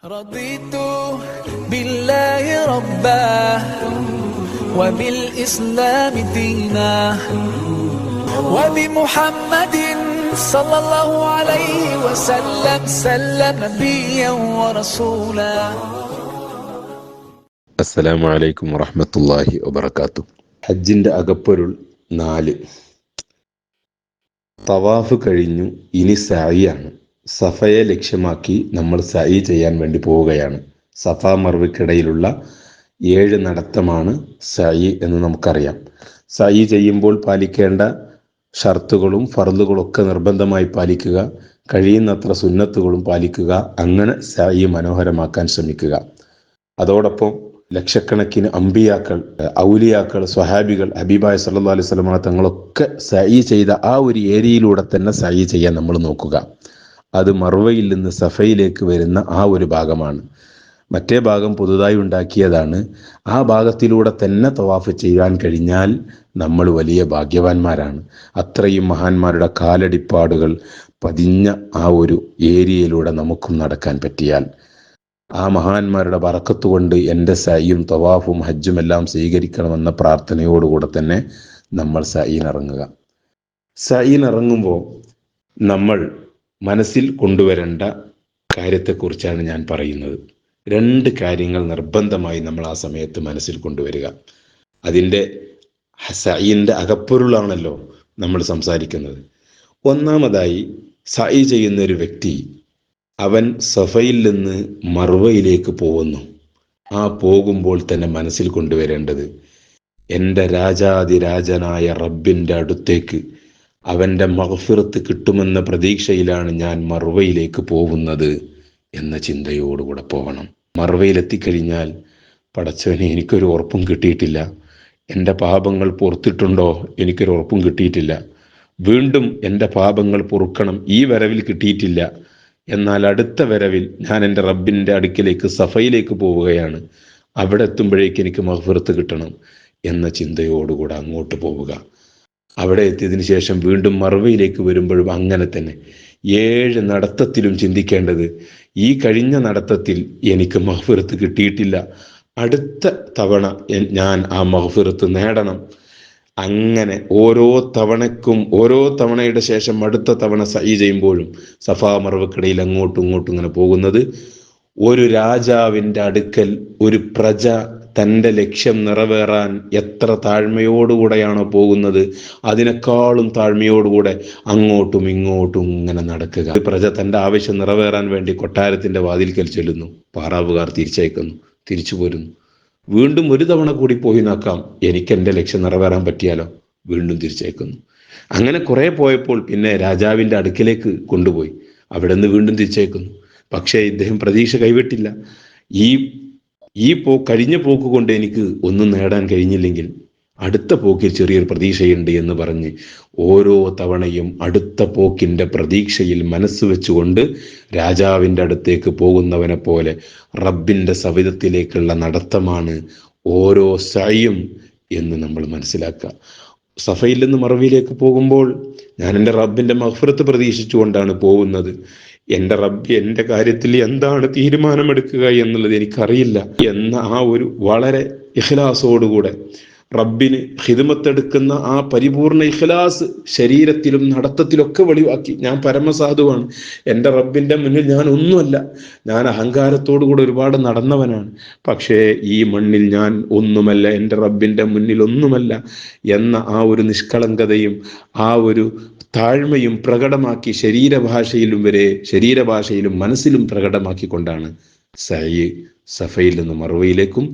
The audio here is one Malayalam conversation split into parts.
رضيت بالله ربا وبالإسلام دينا وبمحمد صلى الله عليه وسلم سلم نبيا ورسولا. അസ്സലാമു അലൈക്കും വറഹ്മത്തുള്ളാഹി വബറകാതുഹു. ഹജ്ജിന്റെ അകപ്പൊരുൾ 4. തവാഫ് കഴിഞ്ഞു, ഇനി സഅയാണ്. സഫയെ ലക്ഷ്യമാക്കി നമ്മൾ സഅയ് ചെയ്യാൻ വേണ്ടി പോവുകയാണ്. സഫ മർവയ്ക്കിടയിലുള്ള 7 നടത്തമാണ് സഅയ് എന്ന് നമുക്കറിയാം. സഅയ് ചെയ്യുമ്പോൾ പാലിക്കേണ്ട ഷർത്തുകളും ഫർളുകളും ഒക്കെ നിർബന്ധമായി പാലിക്കുക, കഴിയുന്നത്ര സുന്നത്തുകളും പാലിക്കുക. അങ്ങനെ സഅയ് മനോഹരമാക്കാൻ ശ്രമിക്കുക. അതോടൊപ്പം ലക്ഷക്കണക്കിന് അമ്പിയാക്കൾ, ഔലിയാക്കൾ, സ്വഹാബികൾ, ഹബീബായ സല്ലല്ലാഹു അലൈഹി വസല്ലം തങ്ങളൊക്കെ സഅയ് ചെയ്ത ആ ഒരു ഏരിയയിലൂടെ തന്നെ സഅയ് ചെയ്യാൻ നമ്മൾ നോക്കുക. അത് മർവയിൽ നിന്ന് സഫയിലേക്ക് വരുന്ന ആ ഒരു ഭാഗമാണ്. മറ്റേ ഭാഗം പുതുതായി ഉണ്ടാക്കിയതാണ്. ആ ഭാഗത്തിലൂടെ തന്നെ തവാഫ് ചെയ്യാൻ കഴിഞ്ഞാൽ നമ്മൾ വലിയ ഭാഗ്യവാന്മാരാണ്. അത്രയും മഹാന്മാരുടെ കാലടിപ്പാടുകൾ പതിഞ്ഞ ആ ഒരു ഏരിയയിലൂടെ നമുക്കും നടക്കാൻ പറ്റിയാൽ, ആ മഹാന്മാരുടെ ബറക്കത്ത് കൊണ്ട് എൻ്റെ സഅയും തവാഫും ഹജ്ജും എല്ലാം സ്വീകരിക്കണമെന്ന പ്രാർത്ഥനയോടുകൂടെ തന്നെ നമ്മൾ സഅയിനിറങ്ങുക. സഅയിനിറങ്ങുമ്പോൾ നമ്മൾ മനസ്സിൽ കൊണ്ടുവരേണ്ട കാര്യത്തെക്കുറിച്ചാണ് ഞാൻ പറയുന്നത്. 2 കാര്യങ്ങൾ നിർബന്ധമായി നമ്മൾ ആ സമയത്ത് മനസ്സിൽ കൊണ്ടുവരിക. അതിൻ്റെ സഅയിൻ്റെ അകപ്പൊരുളാണല്ലോ നമ്മൾ സംസാരിക്കുന്നത്. ഒന്നാമതായി, സഅയ് ചെയ്യുന്ന ഒരു വ്യക്തി അവൻ സഫയിൽ നിന്ന് മർവയിലേക്ക് പോകുന്നു. ആ പോകുമ്പോൾ തന്നെ മനസ്സിൽ കൊണ്ടുവരേണ്ടത്, എൻ്റെ രാജാതിരാജനായ റബ്ബിൻ്റെ അടുത്തേക്ക് അവൻ്റെ മഗ്ഫിറത്ത് കിട്ടുമെന്ന പ്രതീക്ഷയിലാണ് ഞാൻ മർവയിലേക്ക് പോകുന്നത് എന്ന ചിന്തയോടുകൂടെ പോകണം. മർവയിലെത്തിക്കഴിഞ്ഞാൽ, പടച്ചവനെ എനിക്കൊരു ഉറപ്പും കിട്ടിയിട്ടില്ല, എൻ്റെ പാപങ്ങൾ പൊറുത്തിട്ടുണ്ടോ എനിക്കൊരു ഉറപ്പും കിട്ടിയിട്ടില്ല, വീണ്ടും എൻ്റെ പാപങ്ങൾ പൊറുക്കണം, ഈ വരവിൽ കിട്ടിയിട്ടില്ല, എന്നാൽ അടുത്ത വരവിൽ ഞാൻ എൻ്റെ റബ്ബിൻ്റെ അടുക്കിലേക്ക് സഫയിലേക്ക് പോവുകയാണ്, അവിടെ എത്തുമ്പോഴേക്ക് എനിക്ക് മഗ്ഫിറത്ത് കിട്ടണം എന്ന ചിന്തയോടുകൂടെ അങ്ങോട്ട് പോവുക. അവിടെ എത്തിയതിനു ശേഷം വീണ്ടും മർവയിലേക്ക് വരുമ്പോഴും അങ്ങനെ തന്നെ 7 നടത്തത്തിലും ചിന്തിക്കേണ്ടത്, ഈ കഴിഞ്ഞ നടത്തത്തിൽ എനിക്ക് മഗ്ഫിറത്ത് കിട്ടിയിട്ടില്ല, അടുത്ത തവണ ഞാൻ ആ മഗ്ഫിറത്ത് നേടണം. അങ്ങനെ ഓരോ തവണയ്ക്കും, ഓരോ തവണയുടെ ശേഷം അടുത്ത തവണ സഅയ് ചെയ്യുമ്പോഴും സഫാ മർവക്കിടയിൽ അങ്ങോട്ടും ഇങ്ങോട്ടും ഇങ്ങനെ പോകുന്നത്, ഒരു രാജാവിൻ്റെ അടുക്കൽ ഒരു പ്രജ തൻ്റെ ലക്ഷ്യം നിറവേറാൻ എത്ര താഴ്മയോടുകൂടെയാണോ പോകുന്നത്, അതിനേക്കാളും താഴ്മയോടുകൂടെ അങ്ങോട്ടും ഇങ്ങോട്ടും ഇങ്ങനെ നടക്കുക. പ്രജ തൻ്റെ ആവശ്യം നിറവേറാൻ വേണ്ടി കൊട്ടാരത്തിൻ്റെ വാതിൽക്കൽ ചെല്ലുന്നു, പാറാവുകാർ തിരിച്ചയക്കുന്നു, തിരിച്ചു പോരുന്നു. വീണ്ടും ഒരു തവണ കൂടി പോയി നോക്കാം, എനിക്ക് എൻ്റെ ലക്ഷ്യം നിറവേറാൻ പറ്റിയാലോ, വീണ്ടും തിരിച്ചയക്കുന്നു. അങ്ങനെ കുറെ പോയപ്പോൾ പിന്നെ രാജാവിൻ്റെ അടുക്കിലേക്ക് കൊണ്ടുപോയി, അവിടെ നിന്ന് വീണ്ടും തിരിച്ചയക്കുന്നു. പക്ഷേ ഇദ്ദേഹം പ്രതീക്ഷ കൈവിട്ടില്ല. ഈ കഴിഞ്ഞ പോക്ക് കൊണ്ട് എനിക്ക് ഒന്നും നേടാൻ കഴിഞ്ഞില്ലെങ്കിൽ അടുത്ത പോക്കിൽ ചെറിയൊരു പ്രതീക്ഷയുണ്ട് എന്ന് പറഞ്ഞ് ഓരോ തവണയും അടുത്ത പോക്കിൻ്റെ പ്രതീക്ഷയിൽ മനസ്സ് വെച്ചുകൊണ്ട് രാജാവിൻ്റെ അടുത്തേക്ക് പോകുന്നവനെ പോലെ റബ്ബിൻ്റെ സവിധത്തിലേക്കുള്ള നടത്തമാണ് ഓരോ സഅയും എന്ന് നമ്മൾ മനസ്സിലാക്കുക. സഫയിൽ നിന്ന് മർവയിലേക്ക് പോകുമ്പോൾ ഞാൻ എൻ്റെ റബ്ബിൻ്റെ മഗ്ഫിറത്ത് പ്രതീക്ഷിച്ചുകൊണ്ടാണ് പോകുന്നത്. എൻ്റെ റബ്ബ് എൻ്റെ കാര്യത്തിൽ എന്താണ് തീരുമാനമെടുക്കുക എന്നുള്ളത് എനിക്കറിയില്ല എന്ന ആ ഒരു വളരെ ഇഖ്ലാസോടുകൂടെ റബ്ബിന് ഖിദ്മത്തെടുക്കുന്ന ആ പരിപൂർണ ഇഖ്ലാസ് ശരീരത്തിലും നടത്തത്തിലൊക്കെ വെളിവാക്കി, ഞാൻ പരമസാധുവാണ്, എൻ്റെ റബ്ബിൻ്റെ മുന്നിൽ ഞാൻ ഒന്നുമല്ല, ഞാൻ അഹങ്കാരത്തോടുകൂടെ ഒരുപാട് നടന്നവനാണ്, പക്ഷേ ഈ മണ്ണിൽ ഞാൻ ഒന്നുമല്ല, എൻ്റെ റബ്ബിൻ്റെ മുന്നിൽ ഒന്നുമല്ല എന്ന ആ ഒരു നിഷ്കളങ്കതയും ആ ഒരു താഴ്മയും പ്രകടമാക്കി ശരീരഭാഷയിലും മനസ്സിലും പ്രകടമാക്കിക്കൊണ്ടാണ് സഅയ് സഫയിൽ നിന്ന് മർവയിലേക്കും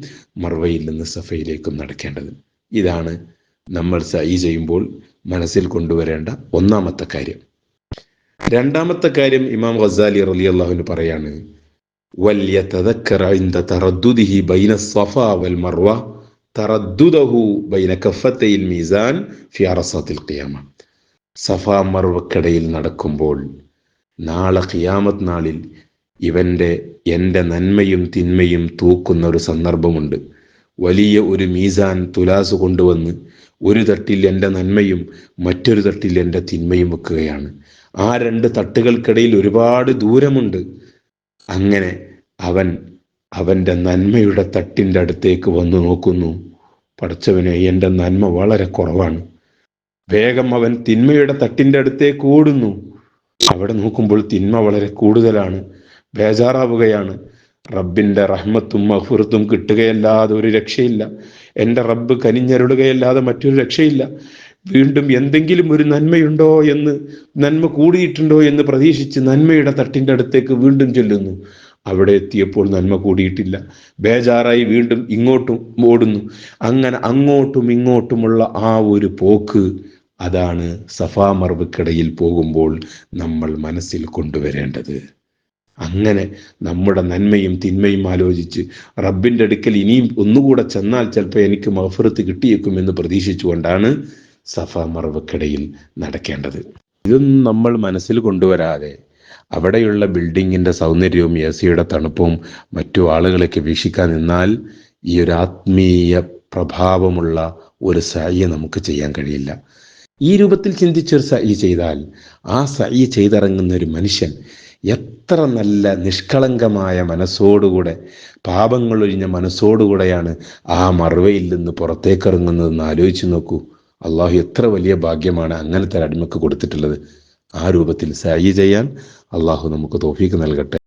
മർവയിൽ നിന്ന് സഫയിലേക്കും നടക്കേണ്ടത്. ഇതാണ് നമ്മൾ സഅയ് ചെയ്യുമ്പോൾ മനസ്സിൽ കൊണ്ടുവരേണ്ട ഒന്നാമത്തെ കാര്യം. രണ്ടാമത്തെ കാര്യം ഇമാം ഗസാലി റളിയല്ലാഹു അൻഹു പറയാണ്, വൽയതദക്കറ ഇൻദ തറദ്ദുദിഹി ബൈന സഫാ വൽ മർവ തറദ്ദുദഹു ബൈന കഫത്തൈൽ മീസാൻ ഫി അറസാത്തിൽ ഖിയാമ. സഫാ മർവക്കിടയിൽ നടക്കുമ്പോൾ നാളെ ഖിയാമത്ത് നാളിൽ എൻ്റെ നന്മയും തിന്മയും തൂക്കുന്ന ഒരു സന്ദർഭമുണ്ട്. വലിയ ഒരു മീസാൻ തുലാസ് കൊണ്ടുവന്ന് ഒരു തട്ടിൽ എൻ്റെ നന്മയും മറ്റൊരു തട്ടിൽ എൻ്റെ തിന്മയും വെക്കുകയാണ്. ആ 2 തട്ടുകൾക്കിടയിൽ ഒരുപാട് ദൂരമുണ്ട്. അങ്ങനെ അവൻ്റെ നന്മയുടെ തട്ടിൻ്റെ അടുത്തേക്ക് വന്നു നോക്കുന്നു. പടച്ചവനെ, എൻ്റെ നന്മ വളരെ കുറവാണ്. വേഗം അവൻ തിന്മയുടെ തട്ടിൻ്റെ അടുത്തേക്ക് ഓടുന്നു. അവിടെ നോക്കുമ്പോൾ തിന്മ വളരെ കൂടുതലാണ്. ബേജാറാവുകയാണ്. റബ്ബിൻ്റെ റഹ്മത്തും മഗ്ഫിറത്തും കിട്ടുകയല്ലാതെ ഒരു രക്ഷയില്ല. എൻ്റെ റബ്ബ് കനിഞ്ഞരുളുകയല്ലാതെ മറ്റൊരു രക്ഷയില്ല. വീണ്ടും എന്തെങ്കിലും ഒരു നന്മയുണ്ടോ എന്ന്, നന്മ കൂടിയിട്ടുണ്ടോ എന്ന് പ്രതീക്ഷിച്ച് നന്മയുടെ തട്ടിൻ്റെ അടുത്തേക്ക് വീണ്ടും ചെല്ലുന്നു. അവിടെ എത്തിയപ്പോൾ നന്മ കൂടിയിട്ടില്ല. ബേജാറായി വീണ്ടും ഇങ്ങോട്ടും ഓടുന്നു. അങ്ങനെ അങ്ങോട്ടും ഇങ്ങോട്ടുമുള്ള ആ ഒരു പോക്ക്, അതാണ് സഫാ മർവക്കിടയിൽ പോകുമ്പോൾ നമ്മൾ മനസ്സിൽ കൊണ്ടുവരേണ്ടത്. അങ്ങനെ നമ്മുടെ നന്മയും തിന്മയും ആലോചിച്ച് റബ്ബിൻ്റെ അടുക്കൽ ഇനിയും ഒന്നുകൂടെ ചെന്നാൽ ചിലപ്പോൾ എനിക്ക് മഗ്ഫിറത്ത് കിട്ടിയേക്കും എന്ന് പ്രതീക്ഷിച്ചുകൊണ്ടാണ് സഫാ മർവക്കിടയിൽ നടക്കേണ്ടത്. ഇതൊന്നും നമ്മൾ മനസ്സിൽ കൊണ്ടുവരാതെ അവിടെയുള്ള ബിൽഡിങ്ങിൻ്റെ സൗന്ദര്യവും എ സിയുടെ തണുപ്പും മറ്റു ആളുകളൊക്കെ വീക്ഷിക്കാൻ നിന്നാൽ ഈ ഒരു ആത്മീയ പ്രഭാവമുള്ള ഒരു സഅയ് നമുക്ക് ചെയ്യാൻ കഴിയില്ല. ഈ രൂപത്തിൽ ചിന്തിച്ചൊരു സഅയ് ചെയ്താൽ, ആ സഅയ് ചെയ്തിറങ്ങുന്ന ഒരു മനുഷ്യൻ എത്ര നല്ല നിഷ്കളങ്കമായ മനസ്സോടുകൂടെ, പാപങ്ങളൊഴിഞ്ഞ മനസ്സോടുകൂടെയാണ് ആ മർവയിൽ നിന്ന് പുറത്തേക്കിറങ്ങുന്നതെന്ന് ആലോചിച്ച് നോക്കൂ. അള്ളാഹു എത്ര വലിയ ഭാഗ്യമാണ് അങ്ങനത്തെ ഒരു അടിമക്ക് കൊടുത്തിട്ടുള്ളത്. ആ രൂപത്തിൽ സഅയ് ചെയ്യാൻ അള്ളാഹു നമുക്ക് തൗഫീക്ക് നൽകട്ടെ.